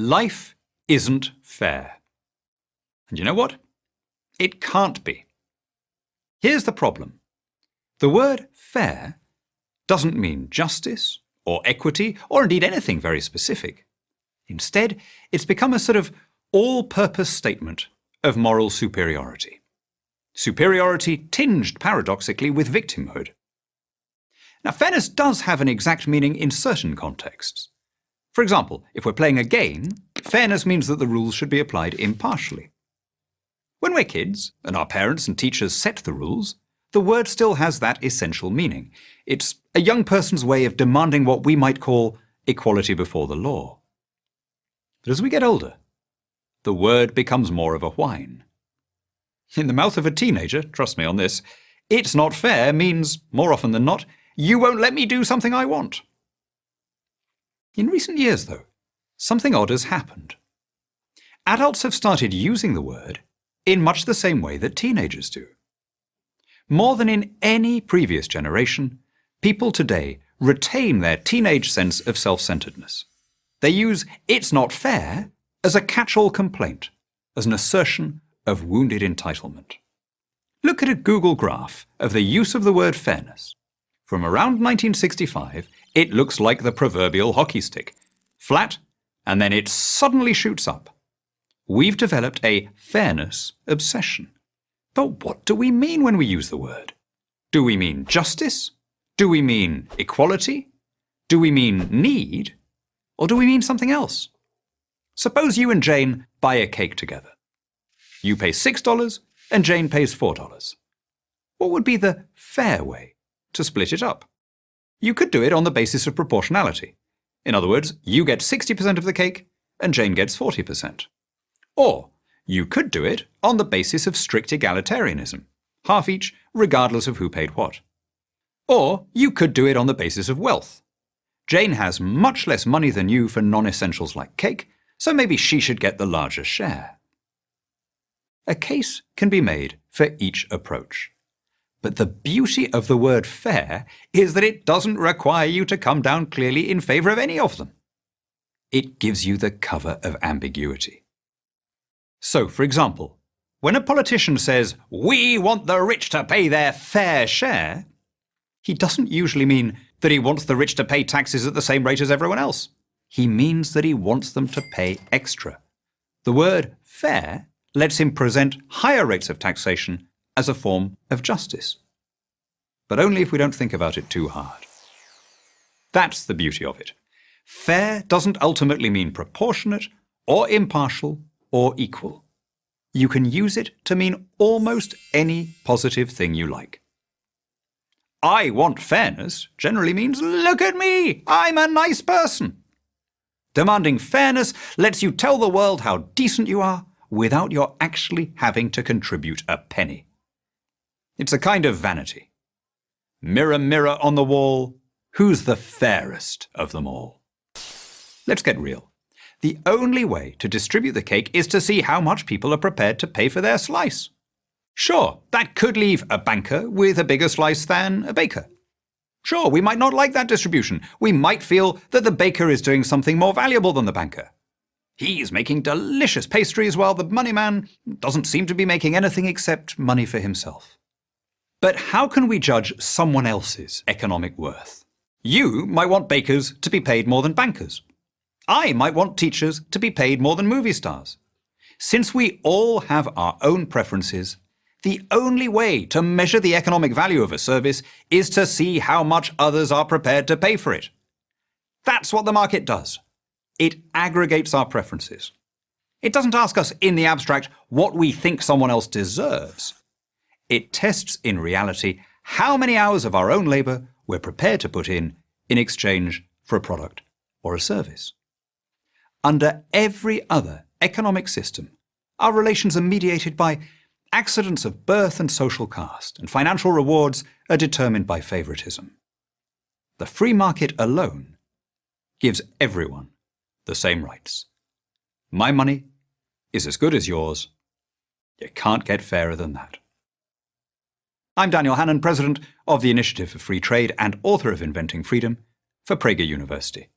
Life isn't fair. And you know what? It can't be. Here's the problem. The word fair doesn't mean justice or equity or indeed anything very specific. Instead, it's become a sort of all-purpose statement of moral superiority. Superiority tinged paradoxically with victimhood. Now, fairness does have an exact meaning in certain contexts. For example, if we're playing a game, fairness means that the rules should be applied impartially. When we're kids, and our parents and teachers set the rules, the word still has that essential meaning. It's a young person's way of demanding what we might call equality before the law. But as we get older, the word becomes more of a whine. In the mouth of a teenager, trust me on this, it's not fair means, more often than not, you won't let me do something I want. In recent years, though, something odd has happened. Adults have started using the word in much the same way that teenagers do. More than in any previous generation, people today retain their teenage sense of self-centeredness. They use "it's not fair" as a catch-all complaint, as an assertion of wounded entitlement. Look at a Google graph of the use of the word fairness. From around 1965, it looks like the proverbial hockey stick, flat, and then it suddenly shoots up. We've developed a fairness obsession. But what do we mean when we use the word? Do we mean justice? Do we mean equality? Do we mean need? Or do we mean something else? Suppose you and Jane buy a cake together. You pay $6 and Jane pays $4. What would be the fair way to split it up? You could do it on the basis of proportionality. In other words, you get 60% of the cake and Jane gets 40%. Or you could do it on the basis of strict egalitarianism, half each regardless of who paid what. Or you could do it on the basis of wealth. Jane has much less money than you for non-essentials like cake, so maybe she should get the larger share. A case can be made for each approach. But the beauty of the word fair is that it doesn't require you to come down clearly in favour of any of them. It gives you the cover of ambiguity. So, for example, when a politician says, "We want the rich to pay their fair share," he doesn't usually mean that he wants the rich to pay taxes at the same rate as everyone else. He means that he wants them to pay extra. The word fair lets him present higher rates of taxation as a form of justice. But only if we don't think about it too hard. That's the beauty of it. Fair doesn't ultimately mean proportionate, or impartial, or equal. You can use it to mean almost any positive thing you like. "I want fairness" generally means, "Look at me, I'm a nice person." Demanding fairness lets you tell the world how decent you are without your actually having to contribute a penny. It's a kind of vanity. Mirror, mirror on the wall, who's the fairest of them all? Let's get real. The only way to distribute the cake is to see how much people are prepared to pay for their slice. Sure, that could leave a banker with a bigger slice than a baker. Sure, we might not like that distribution. We might feel that the baker is doing something more valuable than the banker. He's making delicious pastries while the money man doesn't seem to be making anything except money for himself. But how can we judge someone else's economic worth? You might want bakers to be paid more than bankers. I might want teachers to be paid more than movie stars. Since we all have our own preferences, the only way to measure the economic value of a service is to see how much others are prepared to pay for it. That's what the market does. It aggregates our preferences. It doesn't ask us in the abstract what we think someone else deserves. It tests in reality how many hours of our own labour we're prepared to put in exchange for a product or a service. Under every other economic system, our relations are mediated by accidents of birth and social caste, and financial rewards are determined by favouritism. The free market alone gives everyone the same rights. My money is as good as yours. You can't get fairer than that. I'm Daniel Hannan, President of the Initiative for Free Trade and author of Inventing Freedom for Prager University.